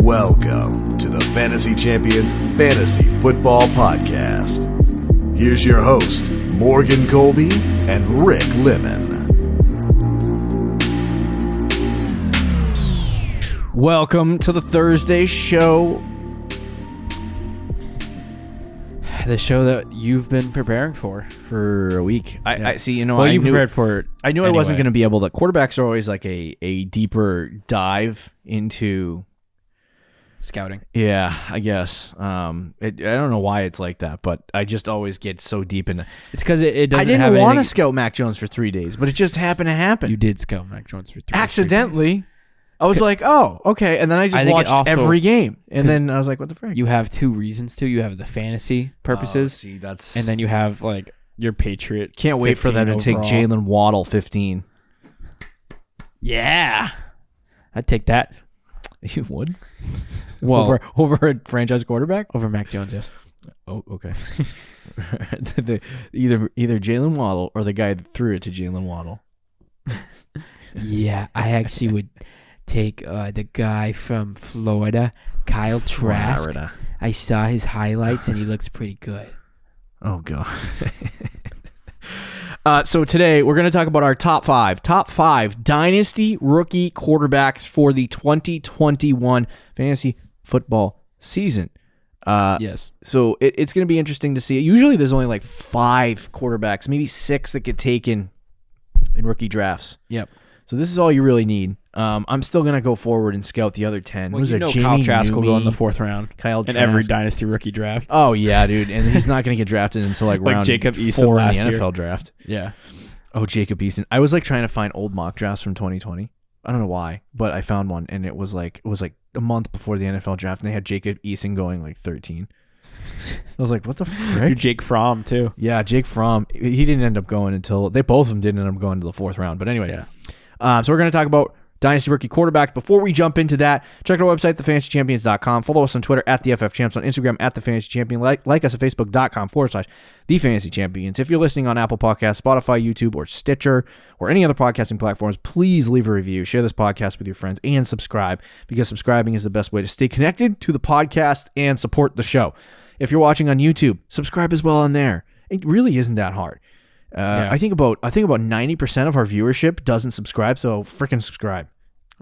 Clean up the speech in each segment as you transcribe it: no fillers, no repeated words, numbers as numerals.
Welcome to the Fantasy Champions Fantasy Football Podcast. Here's your host, Morgan Colby and Rick Lemon. Welcome to the Thursday show. The show that you've been preparing for a week. I see. You know, well, I you knew, prepared for it. I knew anyway. I wasn't going to be able to. Quarterbacks are always like a deeper dive into scouting. Yeah, I guess. I don't know why it's like that, but I just always get so deep in. It's because it doesn't. I didn't have want to anything. scout Mack Jones for 3 days, but it just happened to happen. You did scout Mack Jones for 3 accidentally. days. I was like, oh, okay, and then I just watched every game, and then I was like, what the frick? You have 2 reasons to. You have the fantasy purposes, see, that's and then you have like your Patriot. Can't wait for them to take Jalen Waddle 15. Yeah, I'd take that. You would? Well, over a franchise quarterback? Over Mack Jones, yes. Oh, okay. either Jalen Waddle or the guy that threw it to Jalen Waddle. Yeah, I actually would take the guy from Florida, Kyle Trask. Florida. I saw his highlights and he looks pretty good. Oh, God. So today we're going to talk about our top five dynasty rookie quarterbacks for the 2021 fantasy football season. Yes. So it's going to be interesting to see. Usually there's only like 5 quarterbacks, maybe 6 that get taken in rookie drafts. Yep. So this is all you really need. I'm still going to go forward and scout the other 10. Well, you know Kyle Trask will go in the 4th round in every dynasty rookie draft. Oh, yeah, dude. And he's not going to get drafted until like round Jacob 4 Eason in the last year. NFL draft. Yeah. Oh, Jacob Eason. I was like trying to find old mock drafts from 2020. I don't know why, but I found one, and it was like a month before the NFL draft, and they had Jacob Eason going like 13. I was like, what the frick? You're Jake Fromm, too. Yeah, Jake Fromm. He didn't end up going until... both of them didn't end up going to the 4th round. But anyway, yeah. So we're going to talk about dynasty rookie quarterback. Before we jump into that, check out our website, thefantasychampions.com. Follow us on Twitter at the FFChamps, on Instagram at thefantasychampion. Like us at facebook.com/thefantasychampions. If you're listening on Apple Podcasts, Spotify, YouTube, or Stitcher, or any other podcasting platforms, please leave a review, share this podcast with your friends, and subscribe, because subscribing is the best way to stay connected to the podcast and support the show. If you're watching on YouTube, subscribe as well on there. It really isn't that hard. Yeah. I think about 90% of our viewership doesn't subscribe, so freaking subscribe.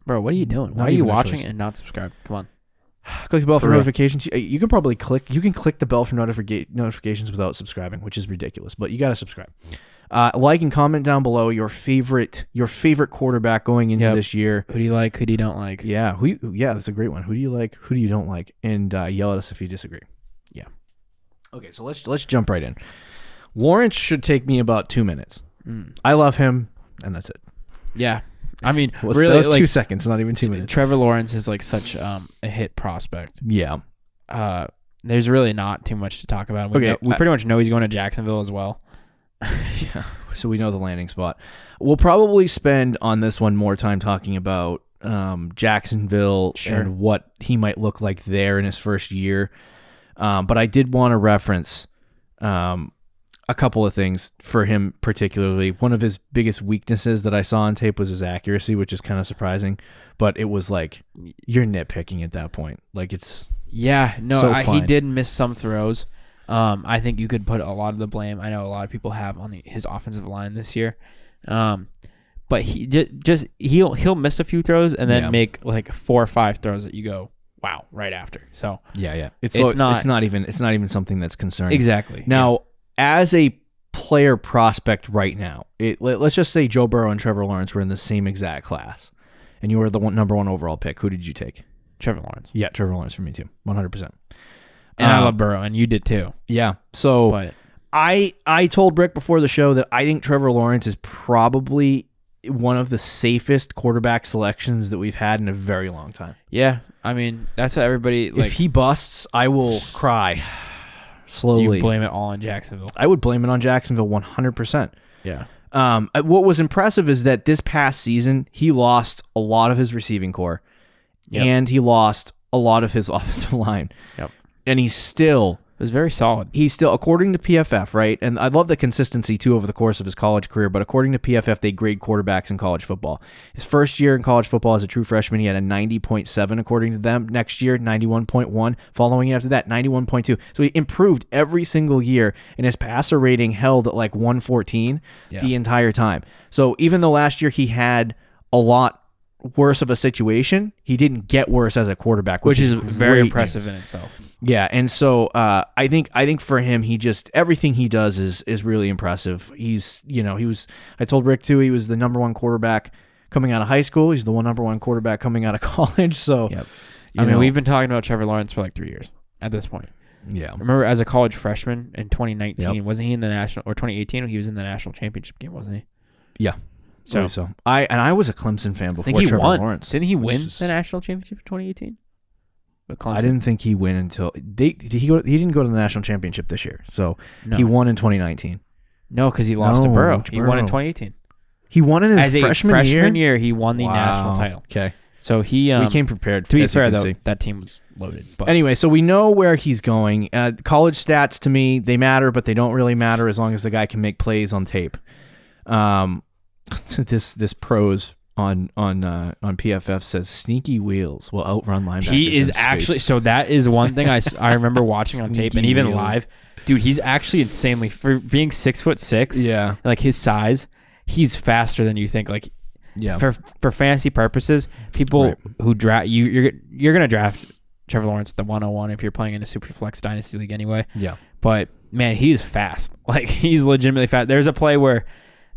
Bro, what are you doing? Why are you watching and not subscribed? Come on. Click the bell for notifications. You can probably click the bell for notifications without subscribing, which is ridiculous, but you got to subscribe. Like and comment down below your favorite quarterback going into this year. Who do you like? Who do you don't like? Yeah, that's a great one. Who do you like? Who do you don't like? And yell at us if you disagree. Yeah. Okay, so let's jump right in. Lawrence should take me about 2 minutes. I love him, and that's it. Yeah. I mean, really, that was like 2 seconds, not even 2 minutes. Trevor Lawrence is like such a hit prospect. Yeah. There's really not too much to talk about. We pretty much know he's going to Jacksonville as well. Yeah. So we know the landing spot. We'll probably spend on this one more time talking about Jacksonville and what he might look like there in his first year. But I did want to reference a couple of things for him particularly. One of his biggest weaknesses that I saw on tape was his accuracy, which is kind of surprising. But it was like, you're nitpicking at that point. Like it's he did miss some throws. I think you could put a lot of the blame. I know a lot of people have on his offensive line this year. But he'll miss a few throws and then make like 4 or 5 throws that you go, wow, right after. So it's not even something that's concerning. Exactly. Now, as a player prospect right now, let's just say Joe Burrow and Trevor Lawrence were in the same exact class, and you were the number 1 overall pick. Who did you take? Trevor Lawrence. Yeah, Trevor Lawrence for me too, 100%. And I love Burrow, and you did too. Yeah. So but I told Rick before the show that I think Trevor Lawrence is probably one of the safest quarterback selections that we've had in a very long time. Yeah, I mean, that's what everybody... if he busts, I will cry slowly. You blame it all on Jacksonville. I would blame it on Jacksonville 100%. Yeah. What was impressive is that this past season, he lost a lot of his receiving core, and he lost a lot of his offensive line. Yep. And he still was very solid. He's still, according to PFF, right? And I love the consistency, too, over the course of his college career, but according to PFF, they grade quarterbacks in college football. His first year in college football as a true freshman, he had a 90.7, according to them. Next year, 91.1. Following after that, 91.2. So he improved every single year, and his passer rating held at like 114 the entire time. So even though last year he had a lot worse of a situation, he didn't get worse as a quarterback, which is very impressive in itself. Yeah, and so I think for him, he just everything he does is really impressive. I told Rick too, he was the number one quarterback coming out of high school. He's the number one quarterback coming out of college. So, I mean, we've been talking about Trevor Lawrence for like 3 years at this point. Yeah, remember as a college freshman in 2019, wasn't he in the national, or 2018? He was in the national championship game, wasn't he? Yeah. So I was a Clemson fan before. I think he Trevor won. Lawrence. Didn't he win the national championship in 2018? I didn't think he win until he didn't go to the national championship this year. So he won in 2019. No, because he lost to Burrow. He won in 2018. He won in his as freshman year. He won the national title. Okay, so we came prepared. To be fair though, that team was loaded. But anyway, so we know where he's going. College stats to me, they matter, but they don't really matter as long as the guy can make plays on tape. This pros on PFF says sneaky wheels will outrun linebackers. He is actually so that is one thing I remember watching on tape and even wheels. Live. Dude, he's actually insanely for being 6'6". Yeah, like his size, he's faster than you think. Like, for fantasy purposes, people who draft you're gonna draft Trevor Lawrence at the 101 if you're playing in a Superflex Dynasty League anyway. Yeah, but man, he's fast. Like he's legitimately fast. There's a play where,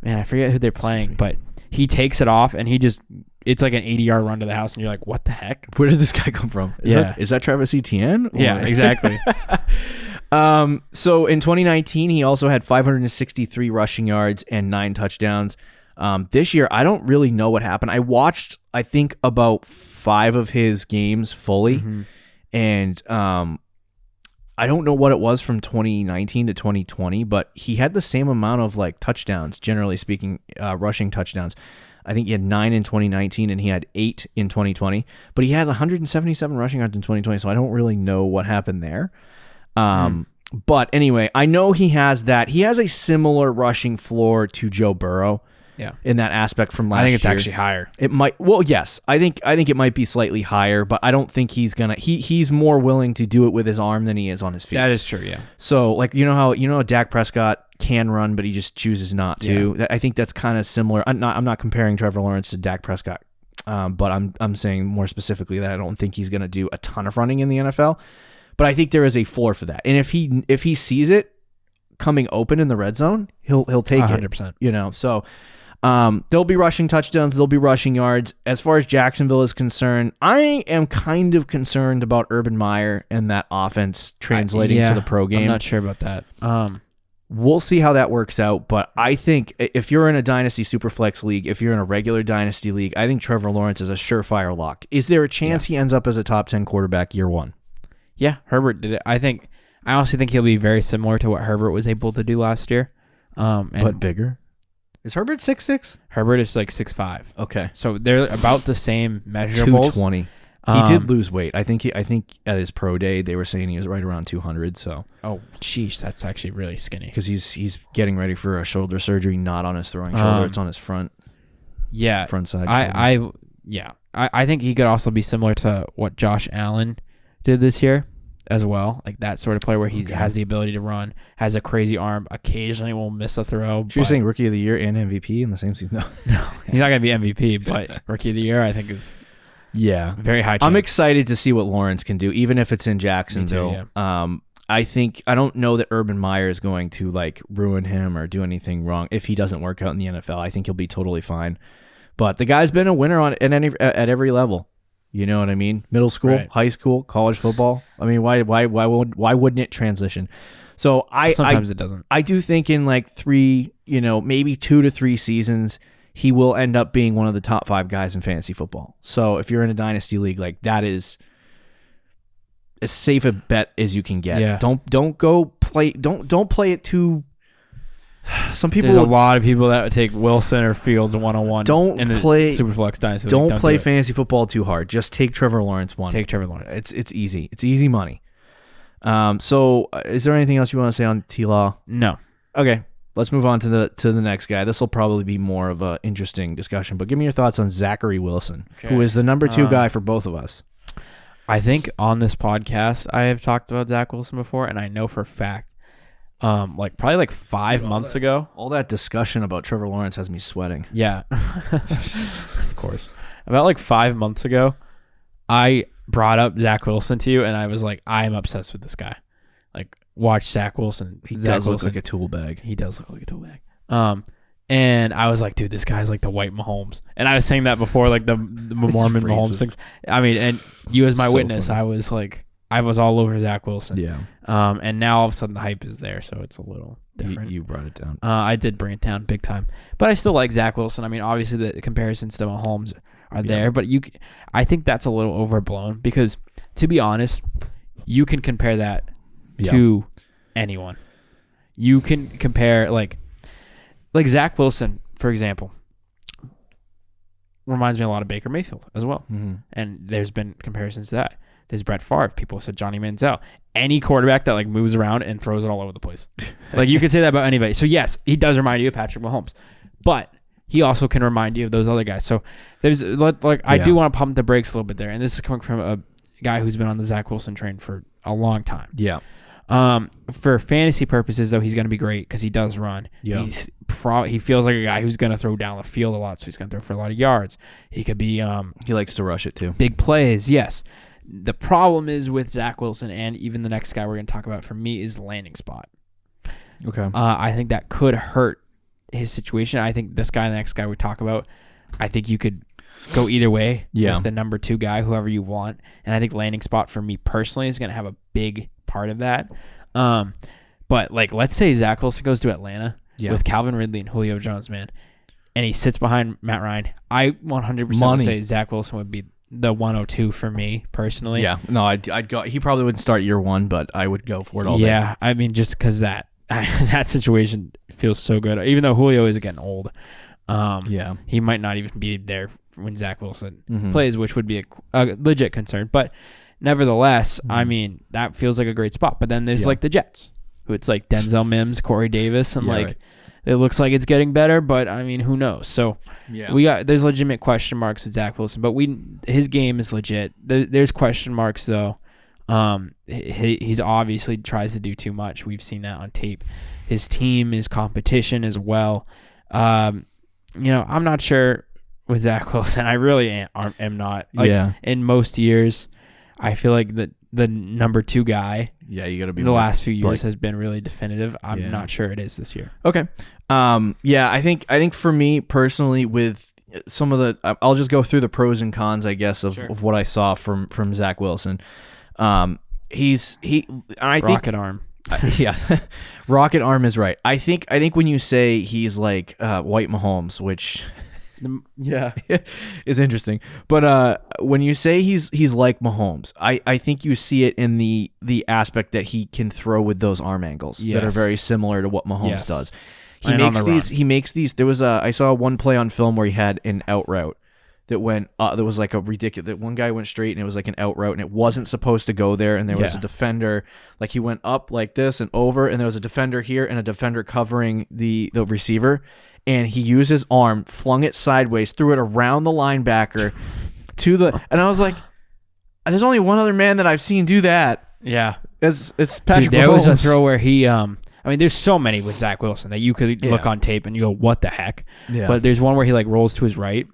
man, I forget who they're playing, but he takes it off and it's like an 80-yard run to the house, and you're like, what the heck? Where did this guy come from? Is that Travis Etienne? Yeah, exactly. So in 2019, he also had 563 rushing yards and 9 touchdowns. This year, I don't really know what happened. I watched, I think, about 5 of his games fully, and I don't know what it was from 2019 to 2020, but he had the same amount of like touchdowns, generally speaking, rushing touchdowns. I think he had 9 in 2019 and he had 8 in 2020, but he had 177 rushing yards in 2020, so I don't really know what happened there. But anyway, I know he has that. He has a similar rushing floor to Joe Burrow. Yeah. In that aspect from last year. I think it's actually higher. It might. Well, yes. I think it might be slightly higher, but I don't think he's gonna. He's more willing to do it with his arm than he is on his feet. That is true. Yeah. So like you know how Dak Prescott can run, but he just chooses not to. Yeah. I think that's kind of similar. I'm not comparing Trevor Lawrence to Dak Prescott, but I'm saying more specifically that I don't think he's gonna do a ton of running in the NFL, but I think there is a floor for that, and if he sees it coming open in the red zone, he'll take 100%. it. So. There'll be rushing touchdowns. There'll be rushing yards. As far as Jacksonville is concerned, I am kind of concerned about Urban Meyer and that offense translating to the pro game. I'm not sure about that. We'll see how that works out, but I think if you're in a Dynasty Superflex league, if you're in a regular Dynasty league, I think Trevor Lawrence is a surefire lock. Is there a chance he ends up as a top 10 quarterback year one? Yeah, Herbert did it. I honestly think he'll be very similar to what Herbert was able to do last year. But bigger? Is Herbert 6'6"? Herbert is like 6'5". Okay. So they're about the same measurables. 220. He did lose weight. I think at his pro day they were saying he was right around 200. So. Oh, jeez, that's actually really skinny. Because he's getting ready for a shoulder surgery, not on his throwing shoulder. It's on his front. Yeah. Front side. I think he could also be similar to what Josh Allen did this year as well. Like that sort of player where he has the ability to run, has a crazy arm, occasionally will miss a throw. So you're saying Rookie of the Year and MVP in the same season? No, he's not going to be MVP, but Rookie of the Year I think is very high chance. I'm excited to see what Lawrence can do, even if it's in Jacksonville. Me too, yeah. I don't know that Urban Meyer is going to like ruin him or do anything wrong if he doesn't work out in the NFL. I think he'll be totally fine. But the guy's been a winner at every level. You know what I mean? Middle school, high school, college football. I mean, why wouldn't it transition? So sometimes it doesn't. I do think in like 3, maybe 2 to 3 seasons, he will end up being one of the top 5 guys in fantasy football. So if you're in a dynasty league, like that is as safe a bet as you can get. Yeah. Don't play it too. Some people. There's a lot of people that would take Wilson or Fields 101. Don't play Superflex Dynasty. Don't play fantasy football too hard. Just take Trevor Lawrence one. Take Trevor Lawrence. It's easy. It's easy money. So is there anything else you want to say on T-Law? No. Okay. Let's move on to the next guy. This will probably be more of an interesting discussion, but give me your thoughts on Zachary Wilson, who is the number 2 guy for both of us. I think on this podcast I have talked about Zack Wilson before, and I know for a fact, probably 5 months ago. All that discussion about Trevor Lawrence has me sweating. Yeah. Of course. About 5 months ago, I brought up Zack Wilson to you, and I was like, I am obsessed with this guy. Watch Zack Wilson. He does look like a tool bag. He does look like a tool bag. And I was like, dude, this guy's like the white Mahomes. And I was saying that before, the Mormon Mahomes things. I mean, and you as my witness, funny. I was all over Zack Wilson. Yeah. And now all of a sudden the hype is there, so it's a little different. You brought it down. I did bring it down big time, but I still like Zack Wilson. I mean, obviously the comparisons to Mahomes are there, but I think that's a little overblown because, to be honest, you can compare that to anyone. You can compare like Zack Wilson, for example, reminds me a lot of Baker Mayfield as well. Mm-hmm. And there's been comparisons to that. There's Brett Favre. People said Johnny Manziel. Any quarterback that moves around and throws it all over the place. You could say that about anybody. So yes, he does remind you of Patrick Mahomes, but he also can remind you of those other guys. So there's I do want to pump the brakes a little bit there. And this is coming from a guy who's been on the Zack Wilson train for a long time. Yeah. For fantasy purposes, though, he's going to be great because he does run. Yeah. He feels like a guy who's going to throw down the field a lot, so he's going to throw for a lot of yards. He could be. He likes to rush it too. Big plays, yes. The problem is with Zack Wilson, and even the next guy we're going to talk about for me is the landing spot. Okay. I think that could hurt his situation. I think this guy and the next guy we talk about, I think you could go either way with the number 2 guy, whoever you want. And I think landing spot for me personally is going to have a big part of that. But let's say Zack Wilson goes to Atlanta with Calvin Ridley and Julio Jones, man, and he sits behind Matt Ryan. I 100% would say Zack Wilson would be the 102 for me personally. Yeah, no, I'd go. He probably wouldn't start year 1, but I would go for it all day. Yeah, I mean, just because that situation feels so good. Even though Julio is getting old, he might not even be there when Zack Wilson plays, which would be a legit concern. But nevertheless, I mean, that feels like a great spot. But then there's the Jets, who it's Denzel Mims, Corey Davis, and right. It looks like it's getting better, but I mean, who knows? So there's legitimate question marks with Zack Wilson, but his game is legit. There's question marks though. He's obviously tries to do too much. We've seen that on tape. His team is competition as well. I'm not sure with Zack Wilson. I really am not. In most years, I feel like the number 2 guy. Yeah, you got to be. The last few years has been really definitive. I'm not sure it is this year. Okay. I think for me personally, with some of the, I'll just go through the pros and cons, I guess, of what I saw from Zack Wilson. I think rocket arm. Yeah, rocket arm is right. I think when you say he's like white Mahomes, which is interesting, but when you say he's like Mahomes, I think you see it in the aspect that he can throw with those arm angles that are very similar to what Mahomes does. He makes these. There was I saw one play on film where he had an out route that went. There was a ridiculous. That one guy went straight and it was like an out route and it wasn't supposed to go there. And there was a defender. He went up like this and over, and there was a defender here and a defender covering the receiver. And he used his arm, flung it sideways, threw it around the linebacker and I was like, there's only one other man that I've seen do that. Yeah, it's Patrick Mahomes. There was a throw where he there's so many with Zack Wilson that you could look on tape and you go, what the heck? Yeah. But there's one where he rolls to his right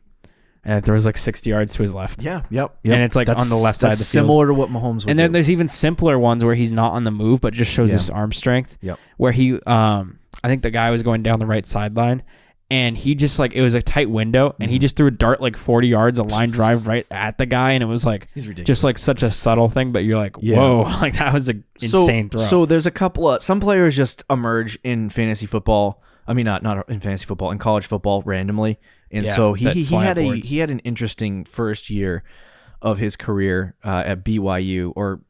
and throws 60 yards to his left. Yeah, yep. And it's on the left side of the field. Similar to what Mahomes would And then there's even simpler ones where he's not on the move but just shows his arm strength. Yep. Where he, I think the guy was going down the right sideline and he just it was a tight window and he just threw a dart 40 yards, a line drive right at the guy, and it was just such a subtle thing, but you're whoa, that was an insane throw. So there's a couple of, some players just emerge in fantasy football. I mean, not in fantasy football, in college football randomly. And so he had an interesting first year of his career at BYU, or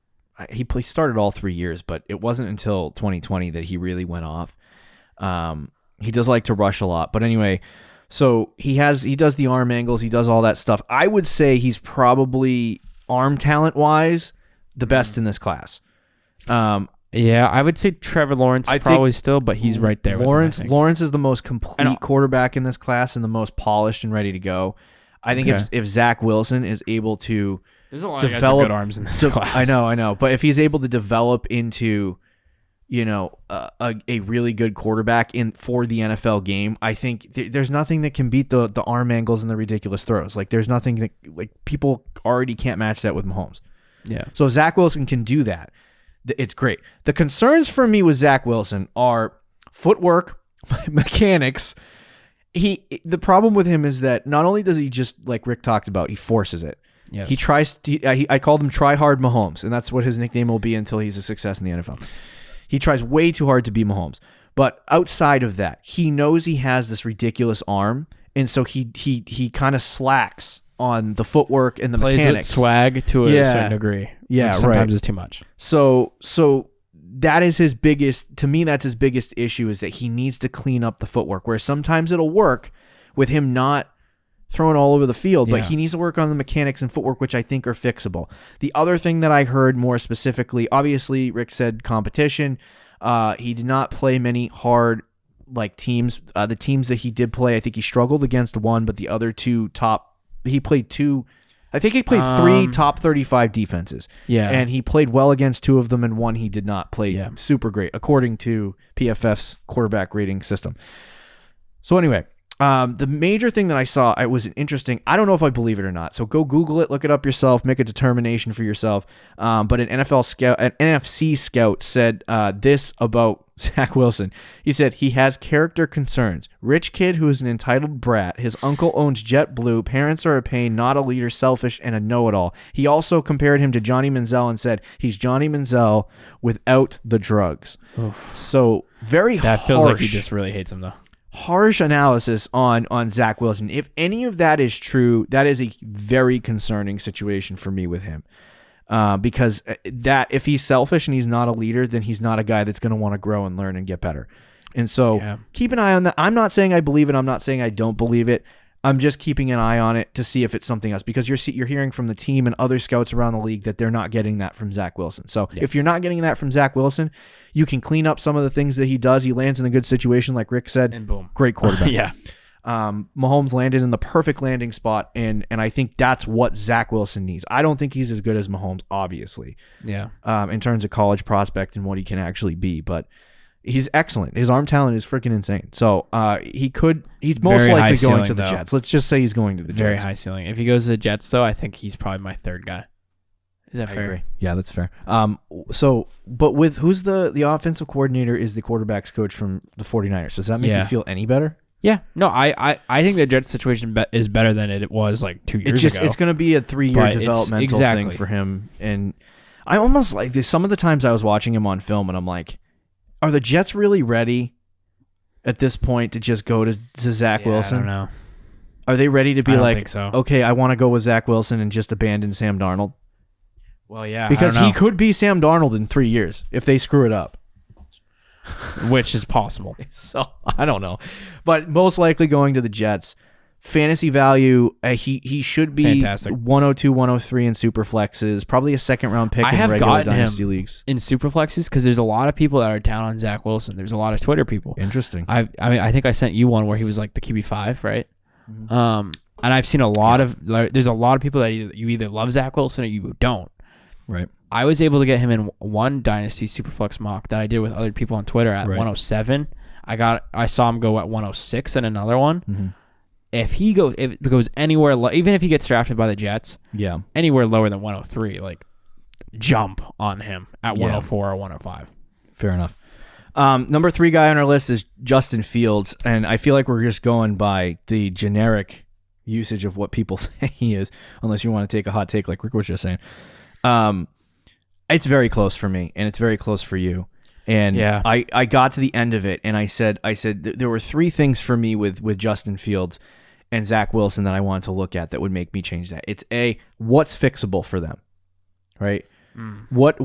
he started all 3 years, but it wasn't until 2020 that he really went off. He does like to rush a lot, but anyway, so he does the arm angles, he does all that stuff. I would say he's probably arm talent wise the best in this class. Yeah, I would say Trevor Lawrence probably still, but he's right there. Lawrence is the most complete quarterback in this class and the most polished and ready to go. I think if Zack Wilson is able to there's a lot of guys with good arms in this class. I know. But if he's able to develop into, a really good quarterback for the NFL game, I think there's nothing that can beat the arm angles and the ridiculous throws. Like there's nothing that people already can't match that with Mahomes. Yeah. So if Zack Wilson can do that, it's great. The concerns for me with Zack Wilson are footwork, mechanics. The problem with him is that not only does he just, like Rick talked about, he forces it. Yes. He tries. I called him Try Hard Mahomes, and that's what his nickname will be until he's a success in the NFL. He tries way too hard to be Mahomes, but outside of that, he knows he has this ridiculous arm, and so he kind of slacks on the footwork and the mechanics. Plays with swag to a certain degree. Yeah, sometimes it's too much. So that is his biggest. To me, that's his biggest issue is that he needs to clean up the footwork. Where sometimes it'll work with him not throwing all over the field, but he needs to work on the mechanics and footwork, which I think are fixable. The other thing that I heard more specifically, obviously, Rick said competition. He did not play many hard teams. The teams that he did play, I think he struggled against one, but the other two he played two. I think he played 3 top 35 defenses. Yeah. And he played well against 2 of them, and 1 he did not play super great, according to PFF's quarterback rating system. So anyway, the major thing that I saw, it was interesting. I don't know if I believe it or not. So go Google it, look it up yourself, make a determination for yourself. But an NFC scout said this about Zack Wilson. He said he has character concerns. Rich kid who is an entitled brat. His uncle owns JetBlue. Parents are a pain, not a leader, selfish, and a know-it-all. He also compared him to Johnny Manziel and said he's Johnny Manziel without the drugs. Oof. So very harsh. That feels like he just really hates him, though. Harsh analysis on Zack Wilson. If any of that is true, that is a very concerning situation for me with him. Because that if he's selfish and he's not a leader, then he's not a guy that's going to want to grow and learn and get better. And so keep an eye on that. I'm not saying I believe it. I'm not saying I don't believe it. I'm just keeping an eye on it to see if it's something else, because you're hearing from the team and other scouts around the league that they're not getting that from Zack Wilson. So if you're not getting that from Zack Wilson, you can clean up some of the things that he does. He lands in a good situation, like Rick said, and boom, great quarterback. Yeah. Mahomes landed in the perfect landing spot, and I think that's what Zack Wilson needs. I don't think he's as good as Mahomes, obviously. Yeah. In terms of college prospect and what he can actually be, but he's excellent. His arm talent is freaking insane. So he's most likely going to the Jets. Let's just say he's going to the Jets. Very high ceiling. If he goes to the Jets, though, I think he's probably my third guy. Is that fair? I agree. Yeah, that's fair. But with who's the offensive coordinator is the quarterback's coach from the 49ers. Does that make you feel any better? Yeah. No, I think the Jets situation is better than it was like 2 years ago. It's going to be a 3-year developmental thing for him. And I almost like this. Some of the times I was watching him on film and I'm like, are the Jets really ready at this point to just go to Zack Wilson? I don't know. Are they ready to be think so. Okay, I want to go with Zack Wilson and just abandon Sam Darnold? Well, yeah. Because he could be Sam Darnold in 3 years if they screw it up. Which is possible. So, I don't know. But most likely going to the Jets. Fantasy value, he should be fantastic. 102, 103 in super flexes. Probably a second-round pick in regular dynasty leagues. In super flexes because there's a lot of people that are down on Zack Wilson. There's a lot of Twitter people. Interesting. I mean, I think I sent you one where he was like the QB5, right? Mm-hmm. And I've seen a lot of there's a lot of people that you either love Zack Wilson or you don't. Right. I was able to get him in one dynasty superflex mock that I did with other people on Twitter at 107. I saw him go at 106 in another one. Mm-hmm. If it goes anywhere, even if he gets drafted by the Jets, anywhere lower than 103, like jump on him at 104 or 105. Fair enough. Number 3 guy on our list is Justin Fields, and I feel like we're just going by the generic usage of what people say he is, unless you want to take a hot take like Rick was just saying. It's very close for me, and it's very close for you. And I got to the end of it, and I said there were 3 things for me with Justin Fields and Zack Wilson that I wanted to look at that would make me change that. It's what's fixable for them, right? What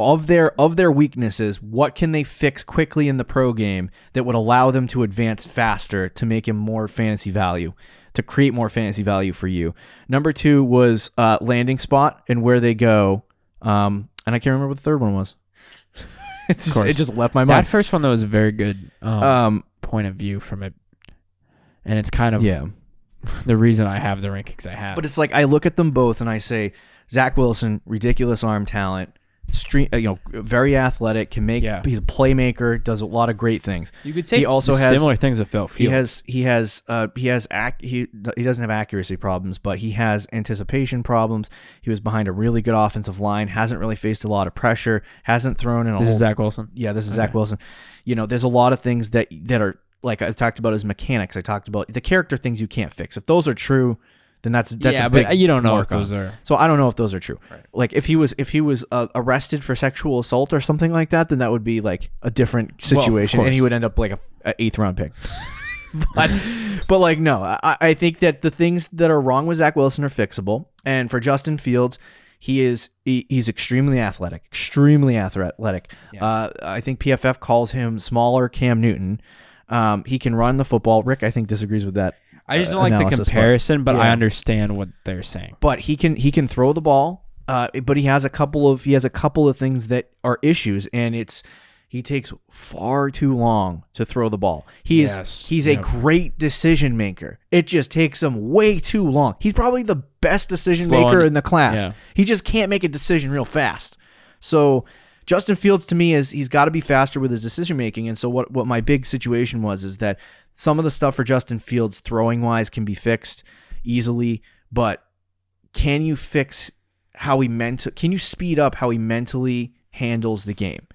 of their weaknesses, what can they fix quickly in the pro game that would allow them to advance faster to make him more fantasy value, to create more fantasy value for you. Number 2 was landing spot and where they go. And I can't remember what the third one was. It just left my That mind. first one, though, was a very good point of view from it. And it's kind of the reason I have the rankings I have. But it's like I look at them both and I say, Zack Wilson, ridiculous arm talent, very athletic, can make. He's a playmaker, does a lot of great things. You could say he also has similar things of Phil Fields. He doesn't have accuracy problems, but he has anticipation problems. He was behind a really good offensive line, hasn't really faced a lot of pressure, hasn't thrown in a This is Zack Wilson? Yeah, this is Zack Wilson. There's a lot of things that are, like I talked about his mechanics. I talked about the character things you can't fix. If those are true, then that's a big but you don't know if mark those on. are. So I don't know if those are true. Right. Like if he was arrested for sexual assault or something like that, then that would be like a different situation, and he would end up like a 8th round pick. but like no, I think that the things that are wrong with Zack Wilson are fixable, and for Justin Fields, he's extremely athletic. Yeah. I think PFF calls him smaller Cam Newton. He can run the football. Rick, I think, disagrees with that. I just don't like the comparison, but I understand what they're saying. But he can throw the ball. But he has a couple of things that are issues, and he takes far too long to throw the ball. He's a great decision maker. It just takes him way too long. He's probably the best decision maker in the class. Yeah. He just can't make a decision real fast. So Justin Fields, to me, he's got to be faster with his decision making. And so what my big situation is that some of the stuff for Justin Fields throwing wise can be fixed easily, but can you fix can you speed up how he mentally handles the game?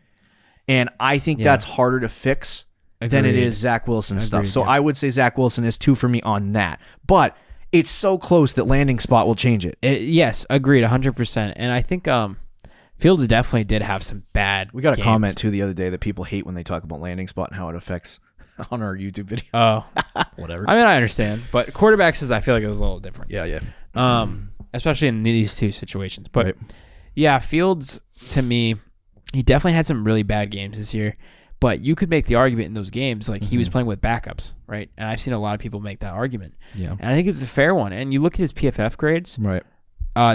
And I think that's harder to fix than it is Zack Wilson stuff. So I would say Zack Wilson is 2 for me on that. But it's so close that landing spot will change it. Yes, agreed, 100%. And I think Fields definitely did have some bad We got a games. comment, too, the other day that people hate when they talk about landing spot and how it affects on our YouTube video. Oh. Whatever. I mean, I understand. But quarterbacks, I feel like it was a little different. Yeah. Especially in these two situations. But, yeah, Fields, to me, he definitely had some really bad games this year. But you could make the argument in those games, like he was playing with backups, right? And I've seen a lot of people make that argument. Yeah. And I think it's a fair one. And you look at his PFF grades. Right.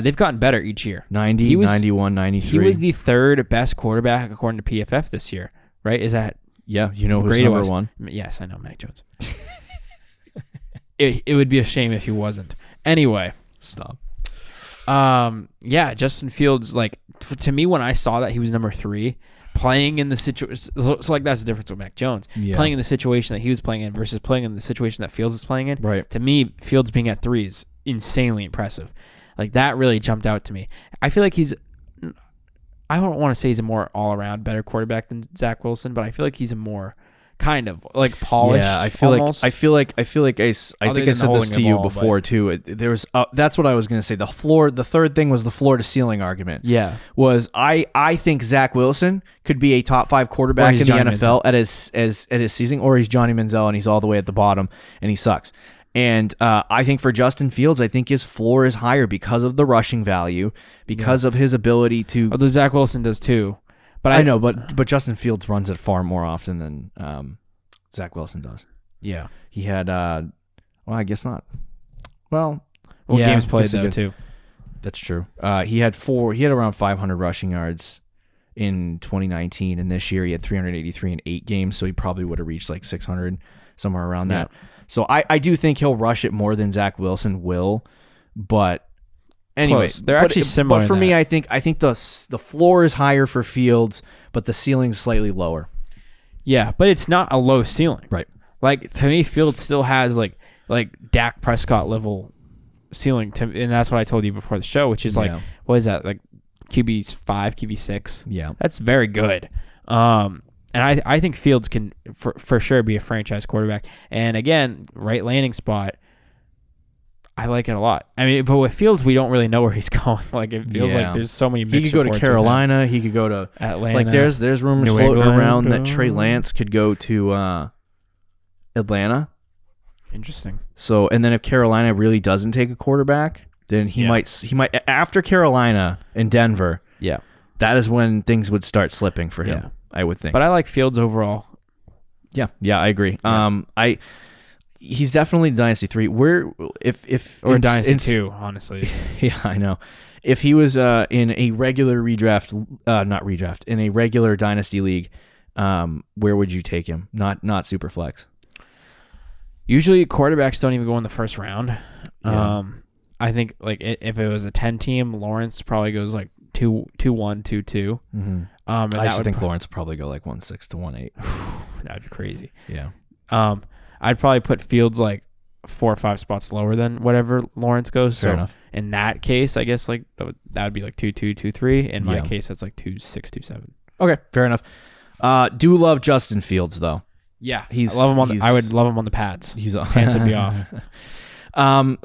They've gotten better each year. 90, 91, 93. He was the 3rd best quarterback according to PFF this year, right? Is that... Yeah, you know who's number 1? Yes, I know, Mack Jones. it would be a shame if he wasn't. Anyway. Stop. Yeah, Justin Fields, like, to me, when I saw that he was number 3, playing in the situation... So, like, that's the difference with Mack Jones. Yeah. Playing in the situation that he was playing in versus playing in the situation that Fields is playing in. Right. To me, Fields being at 3 is insanely impressive. Like, that really jumped out to me. I feel like I don't want to say he's a more all-around better quarterback than Zack Wilson, but I feel like he's a more kind of like polished. Yeah, I feel almost. like I think I said this to you before too. There was that's what I was going to say. The 3rd thing was the floor to ceiling argument. Yeah, was I think Zack Wilson could be a top 5 quarterback in the NFL at his season, or he's Johnny Manziel and he's all the way at the bottom and he sucks. And I think for Justin Fields, I think his floor is higher because of the rushing value, because of his ability to. Although Zack Wilson does too, but I know, but Justin Fields runs it far more often than Zack Wilson does. Yeah, he had. Well, I guess not. Well, games played though too. That's true. He had around 500 rushing yards in 2019, and this year he had 383 in 8 games, so he probably would have reached like 600 somewhere around that. So I do think he'll rush it more than Zack Wilson will, but anyway, they're actually similar. But for me, I think the floor is higher for Fields, but the ceiling's slightly lower. Yeah, but it's not a low ceiling, right? Like to me, Fields still has like Dak Prescott level ceiling, and that's what I told you before the show, which is like what is that, like QB 5, QB 6? Yeah, that's very good. And I think Fields can for sure be a franchise quarterback. And again, right landing spot, I like it a lot. I mean, but with Fields, we don't really know where he's going. Like it feels like there's so many. He could go to Carolina. He could go to Atlanta. Like there's rumors floating around that Trey Lance could go to Atlanta. Interesting. So, and then if Carolina really doesn't take a quarterback, then he might after Carolina and Denver. Yeah, that is when things would start slipping for him. I would think. But I like Fields overall. Yeah, I agree. Yeah. he's definitely Dynasty 3. Or Dynasty 2, honestly. Yeah, I know. If he was in a regular in a regular Dynasty league, where would you take him? Not Superflex. Usually quarterbacks don't even go in the first round. Yeah. I think like if it was a 10 team, Lawrence probably goes like 2-1, 2-2. Mm-hmm. I think Lawrence would probably go like 1-6 to 1-8. That'd be crazy. Yeah. I'd probably put Fields like 4 or 5 spots lower than whatever Lawrence goes. Fair so enough. In that case, I guess like that would be like 2-2, 2-3. In my case, that's like 2-6, 2-7. Okay, fair enough. Do love Justin Fields though. Yeah, I love him I would love him on the pads. Pants would be off.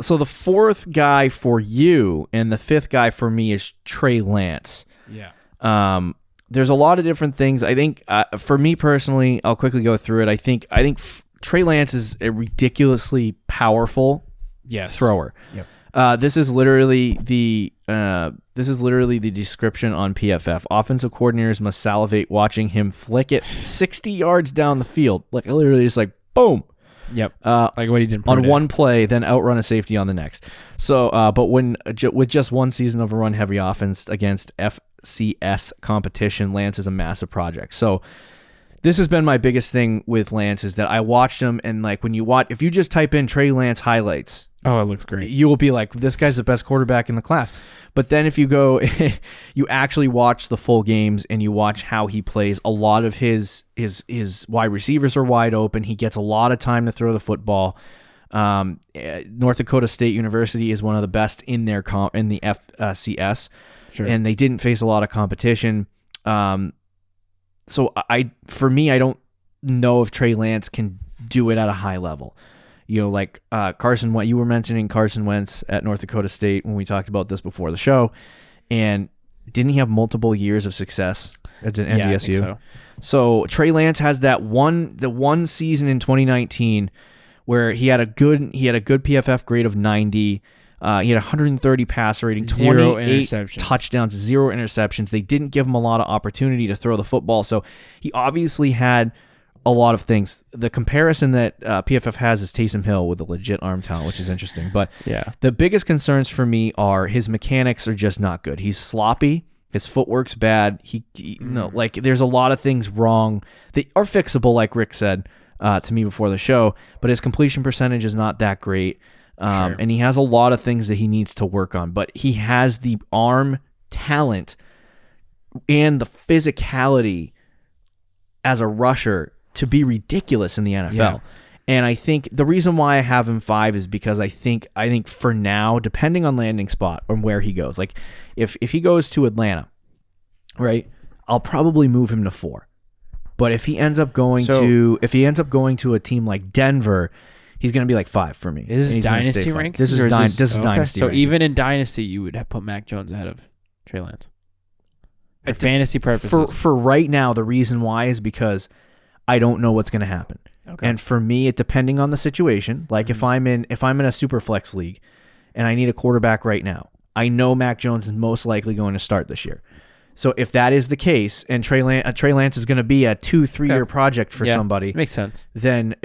So the fourth guy for you and the fifth guy for me is Trey Lance. Yeah. There's a lot of different things. I think for me personally, I'll quickly go through it. I think Trey Lance is a ridiculously powerful thrower. Yep. This is literally the description on PFF. Offensive coordinators must salivate watching him flick it 60 yards down the field. Like literally just like boom. Yep. Like what he did on one play, then outrun a safety on the next. So, but with just one season of a run-heavy offense against FCS competition, Lance is a massive project. So, this has been my biggest thing with Lance is that I watched him, and like if you just type in Trey Lance highlights, oh, it looks great. You will be like, this guy's the best quarterback in the class. But then if you go, you actually watch the full games and you watch how he plays. A lot of his wide receivers are wide open. He gets a lot of time to throw the football. North Dakota State University is one of the best in the FCS, sure. And they didn't face a lot of competition. So for me, I don't know if Trey Lance can do it at a high level. You know, like Carson Wentz, you were mentioning Carson Wentz at North Dakota State when we talked about this before the show, and didn't he have multiple years of success at NDSU? Yeah, I think so Trey Lance has the one season in 2019 where he had a good PFF grade of 90. He had 130 passer rating, 28 touchdowns, 0 interceptions. They didn't give him a lot of opportunity to throw the football, so he obviously had a lot of things. The comparison that PFF has is Taysom Hill with a legit arm talent, which is interesting. But yeah, the biggest concerns for me are his mechanics are just not good. He's sloppy. His footwork's bad. There's a lot of things wrong that are fixable, like Rick said to me before the show. But his completion percentage is not that great, sure. And he has a lot of things that he needs to work on. But he has the arm talent and the physicality as a rusher to be ridiculous in the NFL. Yeah. And I think the reason why I have him 5 is because I think for now, depending on landing spot or where he goes, like if he goes to Atlanta, right, I'll probably move him to 4. But if he ends up going to a team like Denver, he's going to be like 5 for me. Is this Dynasty rank? This is Dynasty. So rank. even in Dynasty, you would have put Mack Jones ahead of Trey Lance. For fantasy purposes. For right now, the reason why is because I don't know what's going to happen. Okay. And for me, it depending on the situation, like if I'm in a super flex league and I need a quarterback right now, I know Mack Jones is most likely going to start this year. So if that is the case and Trey Lance is going to be a 2-3 year project for somebody, makes sense. Then,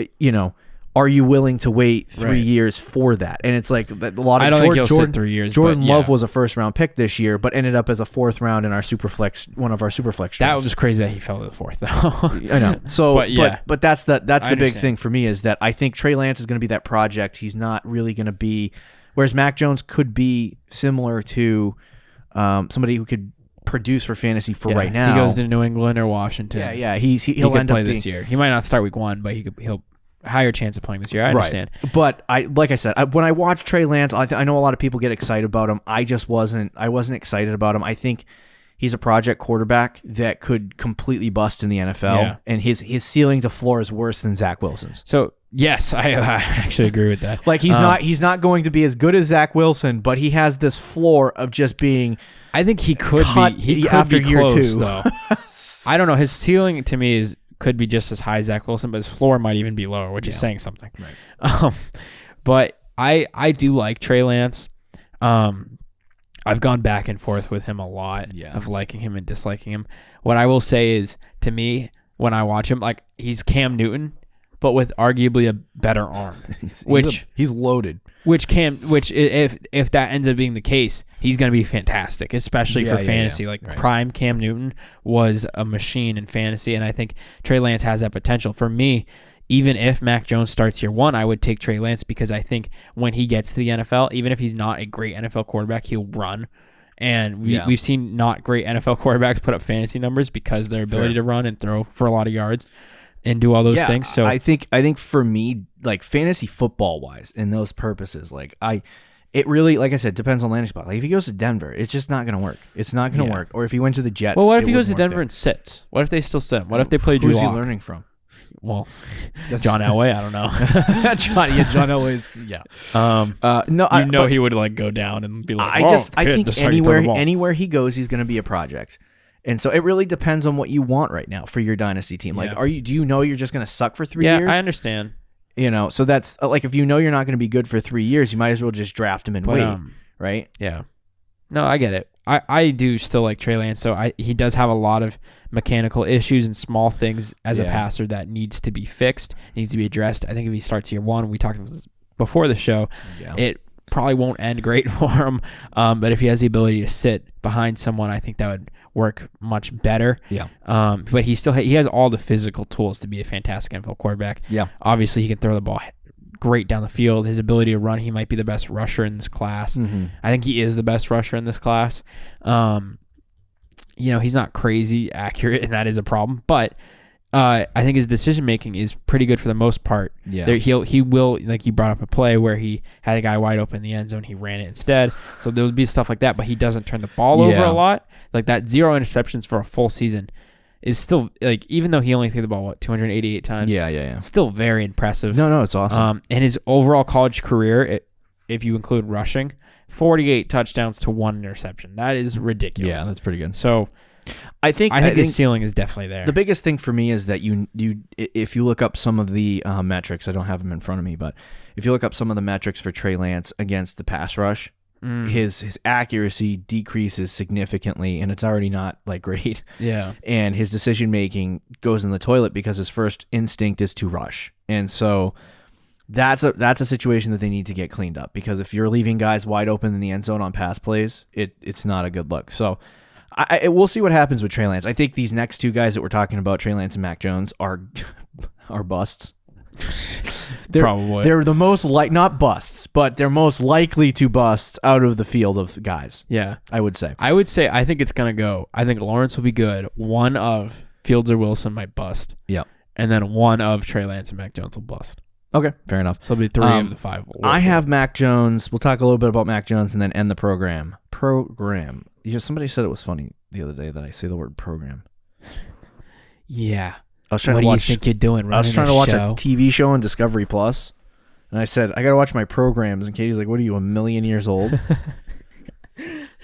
are you willing to wait 3 years for that? And it's like a lot of I don't think he'll sit 3 years. Jordan Love was a first round pick this year, but ended up as a 4th round in our one of our super flex drafts. That was just crazy that he fell to the 4th though. I know. So but that's the big thing for me is that I think Trey Lance is going to be that project. He's not really going to be, whereas Mack Jones could be similar to somebody who could produce for fantasy right now. He goes to New England or Washington. Yeah. He'll end play up this year. He might not start week 1, but he'll higher chance of playing this year. I understand. Right. But like I said, when I watch Trey Lance, I know a lot of people get excited about him. I wasn't excited about him. I think he's a project quarterback that could completely bust in the NFL, and his ceiling to floor is worse than Zack Wilson's. So yes, I actually agree with that. Like he's not going to be as good as Zack Wilson, but he has this floor of just being. I think he could be. He could after be year close, 2, though. I don't know. His ceiling to me could be just as high as Zack Wilson, but his floor might even be lower, which is saying something. Right. But I do like Trey Lance. I've gone back and forth with him a lot of liking him and disliking him. What I will say is, to me, when I watch him, like he's Cam Newton, but with arguably a better arm. He's loaded. If that ends up being the case, he's going to be fantastic, especially for fantasy. Right. Prime Cam Newton was a machine in fantasy, and I think Trey Lance has that potential. For me, even if Mac Jones starts year one, I would take Trey Lance because I think when he gets to the NFL, even if he's not a great NFL quarterback, he'll run. And we've seen not great NFL quarterbacks put up fantasy numbers because their ability to run and throw for a lot of yards and do all those things. So I think for me, like fantasy football wise, in those purposes, it really, like I said, depends on landing spot. Like if he goes to Denver, it's just not going to work. It's not going to work. Or if he went to the Jets, well, what if he goes to Denver and sits? What if they still sit him? What if they play Drew Lock? Who's he learning from? Well, John Elway, I don't know. John Elway's, no, he would like go down and be like, I think anywhere he goes, he's going to be a project. And so it really depends on what you want right now for your dynasty team. Like, do you know you're just going to suck for 3 years? Yeah, I understand. So that's like, if you know you're not going to be good for 3 years, you might as well just draft him and wait, right? Yeah. No, I get it. I do still like Trey Lance, so he does have a lot of mechanical issues and small things as a passer that needs to be fixed, needs to be addressed. I think if he starts year one, we talked about this before the show, it probably won't end great for him. But if he has the ability to sit behind someone, I think that would work much better. Yeah. But he has all the physical tools to be a fantastic NFL quarterback. Yeah. Obviously, he can throw the ball great down the field. His ability to run, he might be the best rusher in this class. Mm-hmm. I think he is the best rusher in this class. He's not crazy accurate, and that is a problem. But I think his decision making is pretty good for the most part. Yeah. He will, like you brought up a play where he had a guy wide open in the end zone, he ran it instead. So there would be stuff like that, but he doesn't turn the ball over a lot. Like that 0 interceptions for a full season is still, like, even though he only threw the ball 288 times. Yeah. Still very impressive. No, it's awesome. And his overall college career, if you include rushing, 48 touchdowns to 1 interception. That is ridiculous. Yeah, that's pretty good. So I think his ceiling is definitely there. The biggest thing for me is that you if you look up some of the metrics, I don't have them in front of me, but if you look up some of the metrics for Trey Lance against the pass rush, his accuracy decreases significantly, and it's already not like great. Yeah. And his decision making goes in the toilet because his first instinct is to rush. And so that's a situation that they need to get cleaned up, because if you're leaving guys wide open in the end zone on pass plays, it's not a good look. So we'll see what happens with Trey Lance. I think these next two guys that we're talking about, Trey Lance and Mack Jones, are busts. They're the most not busts, but they're most likely to bust out of the field of guys. Yeah, I would say. I think it's gonna go. I think Lawrence will be good. One of Fields or Wilson might bust. Yeah, and then one of Trey Lance and Mack Jones will bust. Okay, fair enough. So it'll be 3 of the 5. I have Mack Jones. We'll talk a little bit about Mack Jones and then end the program. Somebody said it was funny the other day that I say the word program. Yeah. What do you think you're doing? I was trying to watch a TV show on Discovery Plus, and I said, I got to watch my programs. And Katie's like, what are you, 1,000,000 years old?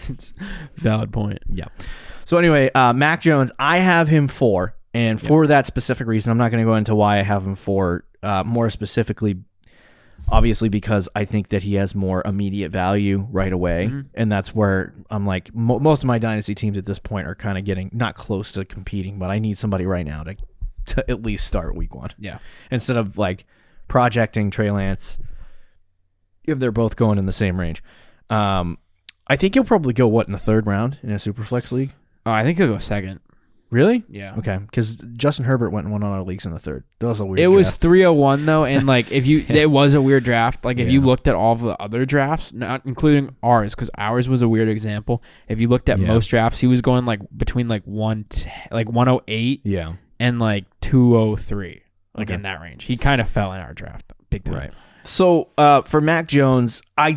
It's a valid point. Yeah. So anyway, Mack Jones, I have him 4. And for that specific reason, I'm not going to go into why I have him 4. More specifically, obviously, because I think that he has more immediate value right away. Mm-hmm. And that's where I'm like, most of my dynasty teams at this point are kind of getting not close to competing, but I need somebody right now to at least start week 1. Yeah. Instead of like projecting Trey Lance if they're both going in the same range. I think he'll probably go, in the 3rd round in a Superflex league? Oh, I think he'll go 2nd. Really? Yeah. Okay. Because Justin Herbert went and won on our leagues in the 3rd. That was a weird draft. It was 301 though, and like it was a weird draft. Like if you looked at all of the other drafts, not including ours, because ours was a weird example. If you looked at most drafts, he was going like between like 108. Yeah. And like 203, like in that range. He kind of fell in our draft big time. Right. So for Mack Jones, a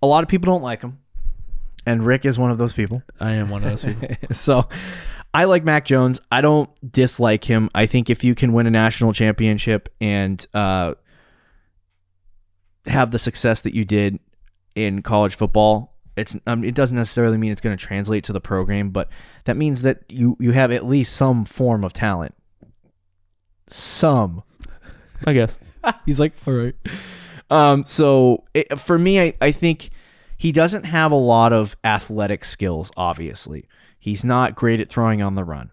lot of people don't like him, and Rick is one of those people. I am one of those people. So I like Mack Jones. I don't dislike him. I think if you can win a national championship and have the success that you did in college football, it doesn't necessarily mean it's going to translate to the program, but that means that you have at least some form of talent. Some, I guess. He's like, all right. For me, I think he doesn't have a lot of athletic skills, obviously. He's not great at throwing on the run.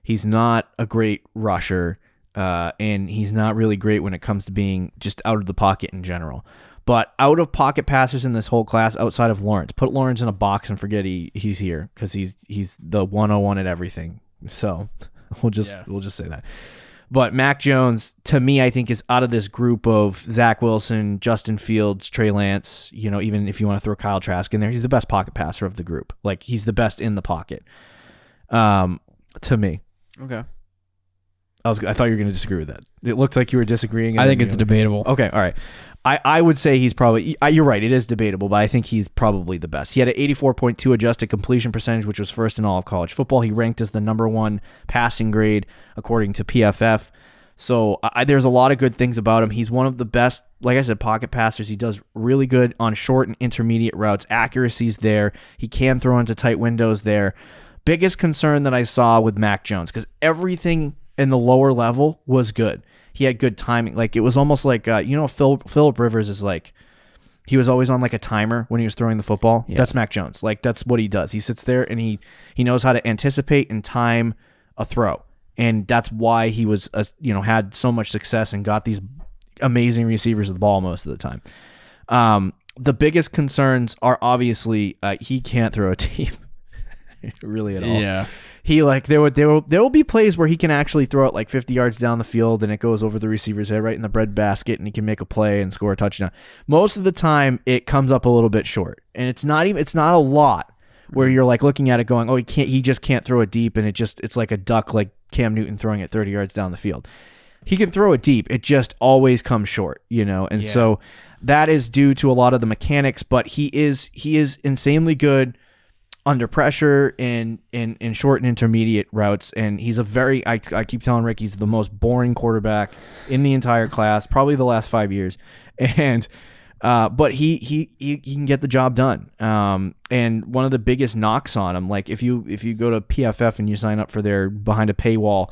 He's not a great rusher. and he's not really great when it comes to being just out of the pocket in general. But out of pocket passers in this whole class, outside of Lawrence, put Lawrence in a box and forget he's here, because he's the 101 at everything. So we'll just say that. But Mack Jones, to me, I think is out of this group of Zack Wilson, Justin Fields, Trey Lance. Even if you want to throw Kyle Trask in there, he's the best pocket passer of the group. Like, he's the best in the pocket. To me. Okay. I thought you were going to disagree with that. It looked like you were disagreeing. I think it's debatable. Okay, all right. I would say he's probably... You're right, it is debatable, but I think he's probably the best. He had an 84.2 adjusted completion percentage, which was first in all of college football. He ranked as the number 1 passing grade, according to PFF. So there's a lot of good things about him. He's one of the best, like I said, pocket passers. He does really good on short and intermediate routes. Accuracy's there. He can throw into tight windows there. Biggest concern that I saw with Mack Jones, because everything in the lower level was good. He had good timing. Like, it was almost like, Phillip Rivers is like, he was always on like a timer when he was throwing the football. Yeah. That's Mack Jones. Like, that's what he does. He sits there and he knows how to anticipate and time a throw. And that's why he was, had so much success and got these amazing receivers of the ball most of the time. The biggest concerns are obviously he can't throw a deep, really at all. Yeah. He there will be plays where he can actually throw it like 50 yards down the field and it goes over the receiver's head right in the breadbasket and he can make a play and score a touchdown. Most of the time it comes up a little bit short, and it's not a lot where you're like looking at it going, oh, he just can't throw it deep, and it's like a duck, like Cam Newton throwing it 30 yards down the field. He can throw it deep. It just always comes short, and so that is due to a lot of the mechanics, but he is insanely good under pressure in short and intermediate routes, and he's I keep telling Rick he's the most boring quarterback in the entire class, probably the last 5 years, and but he can get the job done. And one of the biggest knocks on him, like if you go to PFF and you sign up for their behind a paywall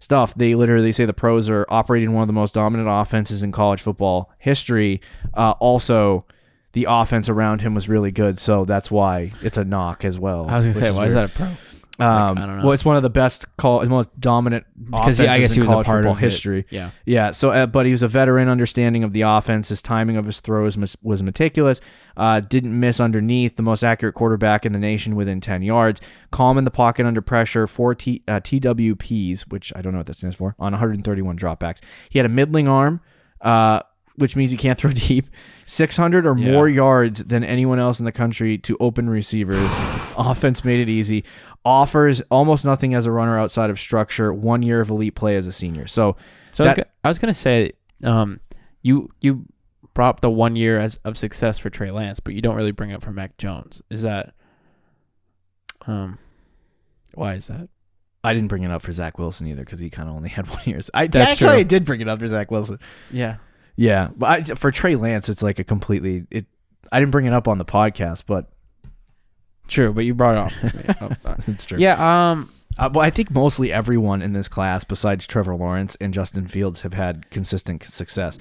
stuff, they literally say the pros are operating one of the most dominant offenses in college football history. Also, the offense around him was really good, so that's why it's a knock as well. I was going to say, why is that a pro? I don't know. Well, it's one of the best, most dominant offenses I guess he in was college a part football of history. It. Yeah. So, but he was a veteran understanding of the offense. His timing of his throws was meticulous. Didn't miss underneath. The most accurate quarterback in the nation within 10 yards. Calm in the pocket under pressure. 4 TWPs, which I don't know what that stands for, on 131 dropbacks. He had a middling arm, which means he can't throw deep. 600 or more yards than anyone else in the country to open receivers. Offense made it easy. Offers almost nothing as a runner outside of structure. 1 year of elite play as a senior. So I was going to say, you brought up the 1 year of success for Trey Lance, but you don't really bring it up for Mack Jones. Is that why is that? I didn't bring it up for Zack Wilson either, because he kind of only had 1 year. I did bring it up for Zack Wilson. Yeah. Yeah, but for Trey Lance, it's like a completely... I didn't bring it up on the podcast, but... True, but you brought it up. It's true. Yeah, well, I think mostly everyone in this class, besides Trevor Lawrence and Justin Fields, have had consistent success.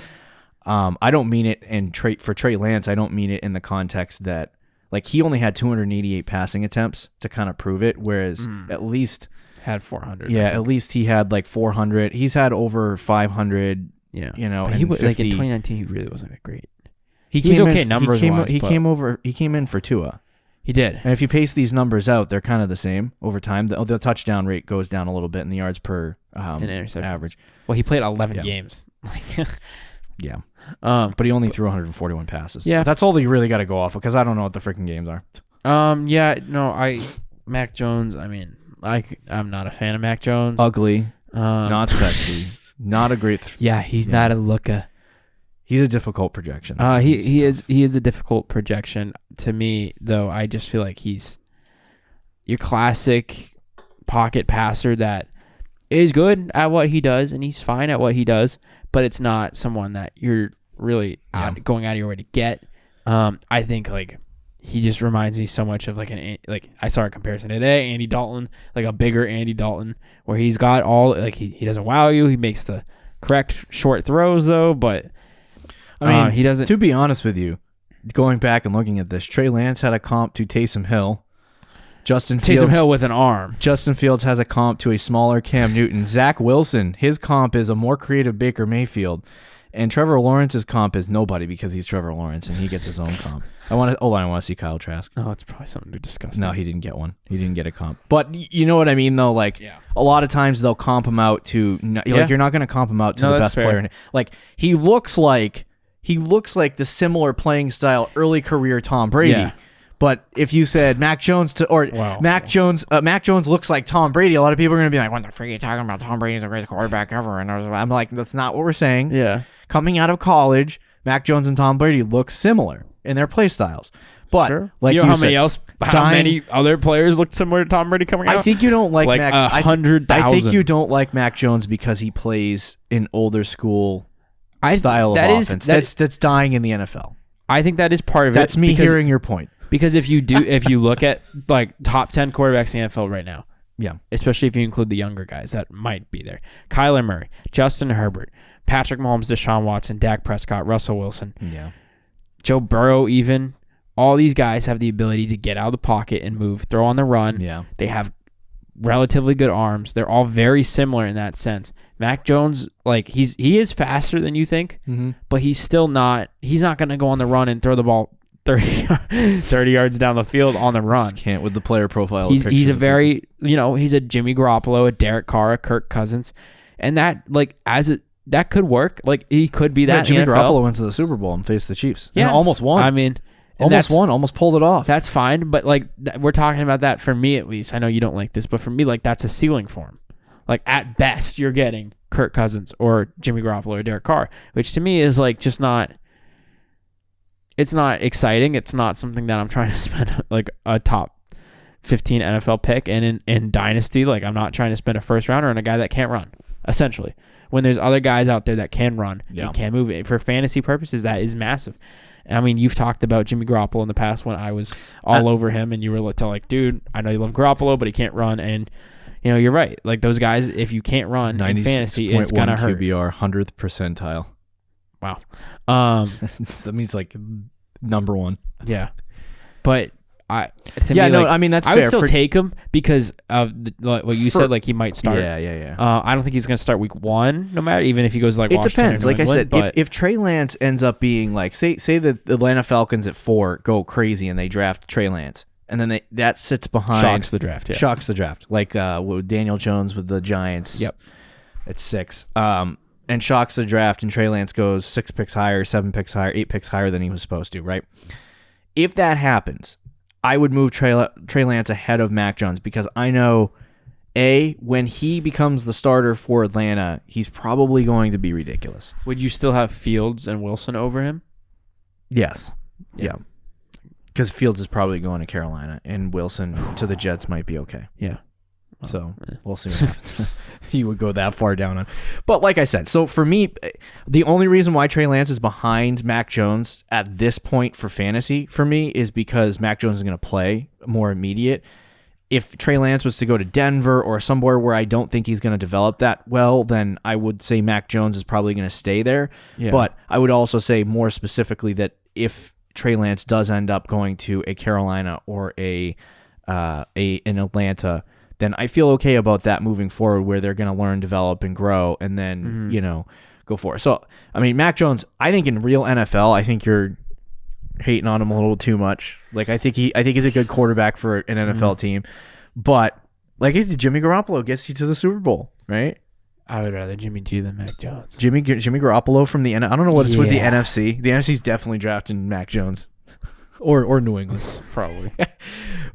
I don't mean it for Trey Lance, I don't mean it in the context that... Like, he only had 288 passing attempts to kind of prove it, whereas at least... Had 400. Yeah, at least he had like 400. He's had over 500... Yeah, but he was like in 2019. He really wasn't that great. He was okay numbers wise. He came in for Tua. He did. And if you pace these numbers out, they're kind of the same over time. The touchdown rate goes down a little bit, and the yards per average. Well, he played 11 games. Yeah. But he only threw 141 passes. Yeah, that's all that you really got to go off of, because I don't know what the freaking games are. Mack Jones. I mean, I'm not a fan of Mack Jones. Ugly. Not sexy. Not a great... he's not a looker. He's a difficult projection. He is a difficult projection. To me, though, I just feel like he's your classic pocket passer that is good at what he does, and he's fine at what he does, but it's not someone that you're really going out of your way to get. I think he just reminds me so much of I saw a comparison today, Andy Dalton, like a bigger Andy Dalton, where he's got all he doesn't wow you. He makes the correct short throws though, but I mean he doesn't. To be honest with you, going back and looking at this, Trey Lance had a comp to Taysom Hill. Taysom Hill with an arm. Justin Fields has a comp to a smaller Cam Newton. Zack Wilson, his comp is a more creative Baker Mayfield. And Trevor Lawrence's comp is nobody because he's Trevor Lawrence and he gets his own comp. I want to see Kyle Trask. Oh, it's probably something to discuss. No, he didn't get one. He didn't get a comp. But you know what I mean, though? Like, a lot of times they'll comp him out to, like, you're not going to comp him out to the best player. Like, he looks like the similar playing style early career Tom Brady. Yeah. But if you said Mack Jones Mack Jones looks like Tom Brady, a lot of people are going to be like, what the freak are you talking about? Tom Brady's the greatest quarterback ever. And I'm like, that's not what we're saying. Yeah. Coming out of college, Mack Jones and Tom Brady look similar in their play styles. But like how many other players look similar to Tom Brady coming out? I think you don't like Mac. 100,000. I think you don't like Mack Jones because he plays an older school style of offense that's dying in the NFL. I think that is part of it. That's me hearing your point. Because if you look at like top 10 quarterbacks in the NFL right now, especially if you include the younger guys that might be there, Kyler Murray, Justin Herbert, Patrick Mahomes, Deshaun Watson, Dak Prescott, Russell Wilson, Joe Burrow, even all these guys have the ability to get out of the pocket and move, throw on the run. Yeah, they have relatively good arms. They're all very similar in that sense. Mack Jones, like he is faster than you think, but he's still not. He's not going to go on the run and throw the ball 30 yards down the field on the run. Just can't with the player profile. He's a very he's a Jimmy Garoppolo, a Derek Carr, a Kirk Cousins, and that that could work. Like he could be that. Yeah, Jimmy Garoppolo went to the Super Bowl and faced the Chiefs. Yeah, and almost won. I mean, almost pulled it off. That's fine, but like we're talking about that for me at least. I know you don't like this, but for me, like that's a ceiling for him. Like at best, you're getting Kirk Cousins or Jimmy Garoppolo or Derek Carr, which to me is like just not. It's not exciting. It's not something that I'm trying to spend like a top 15 NFL pick. And in Dynasty, like I'm not trying to spend a first rounder on a guy that can't run, essentially. When there's other guys out there that can run and can move it. For fantasy purposes, that is massive. I mean, you've talked about Jimmy Garoppolo in the past when I was all over him and you were like, dude, I know you love Garoppolo, but he can't run. And, you're right. Like those guys, if you can't run in fantasy, it's going to hurt. QBR, 100th percentile. Wow. That means like number one. Yeah. But I mean, that's fair. I would still take him because of what you said, like he might start. Yeah. I don't think he's going to start week 1, no matter, even if he goes like it Washington. Depends. Like I said, if Trey Lance ends up being like, say that the Atlanta Falcons at 4 go crazy and they draft Trey Lance, and then that sits behind. Shocks the draft. Yeah. Shocks the draft. Like with Daniel Jones with the Giants. Yep. At 6. And shocks the draft, and Trey Lance goes 6 picks higher, 7 picks higher, 8 picks higher than he was supposed to, right? If that happens, I would move Trey Lance ahead of Mack Jones because I know, when he becomes the starter for Atlanta, he's probably going to be ridiculous. Would you still have Fields and Wilson over him? Yes. Yeah. Because Fields is probably going to Carolina, and Wilson to the Jets might be okay. Yeah. So we'll see what happens. You would go that far down on. But like I said, so for me, the only reason why Trey Lance is behind Mack Jones at this point for fantasy for me is because Mack Jones is going to play more immediate. If Trey Lance was to go to Denver or somewhere where I don't think he's going to develop that well, then I would say Mack Jones is probably going to stay there. Yeah. But I would also say more specifically that if Trey Lance does end up going to a Carolina or an Atlanta, then I feel okay about that moving forward where they're going to learn, develop, and grow, and then, go for it. So, I mean, Mack Jones, I think in real NFL, I think you're hating on him a little too much. Like, I think he's a good quarterback for an NFL team. But, like, Jimmy Garoppolo gets you to the Super Bowl, right? I would rather Jimmy G than Mack Jones. Jimmy Garoppolo from the I don't know what it's with the NFC. The NFC's definitely drafting Mack Jones. Or New England, probably.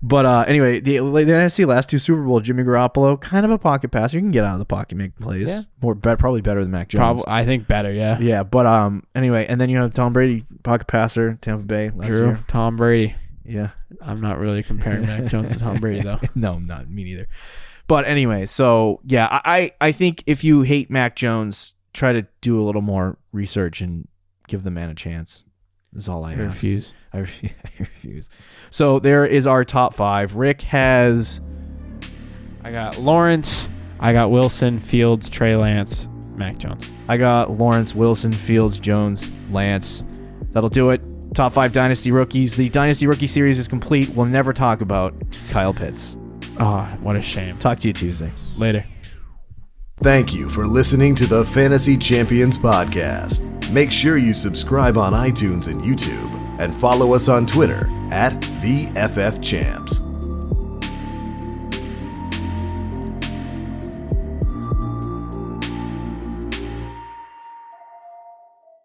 But anyway, the NFC last 2 Super Bowl, Jimmy Garoppolo, kind of a pocket passer. You can get out of the pocket, make plays. Yeah. Probably better than Mack Jones. I think better, yeah. Yeah, but anyway, and then you have Tom Brady, pocket passer, Tampa Bay last year. Tom Brady. Yeah. I'm not really comparing Mack Jones to Tom Brady, though. No, not me neither. But anyway, so, yeah, I think if you hate Mack Jones, try to do a little more research and give the man a chance. Is all I ask. I refuse. So there is our top 5. Rick has... I got Lawrence. I got Wilson, Fields, Trey Lance, Mack Jones. I got Lawrence, Wilson, Fields, Jones, Lance. That'll do it. Top 5 Dynasty rookies. The Dynasty Rookie Series is complete. We'll never talk about Kyle Pitts. Oh, what a shame. Talk to you Tuesday. Later. Thank you for listening to the Fantasy Champions Podcast. Make sure you subscribe on iTunes and YouTube, and follow us on Twitter @TheFFChamps.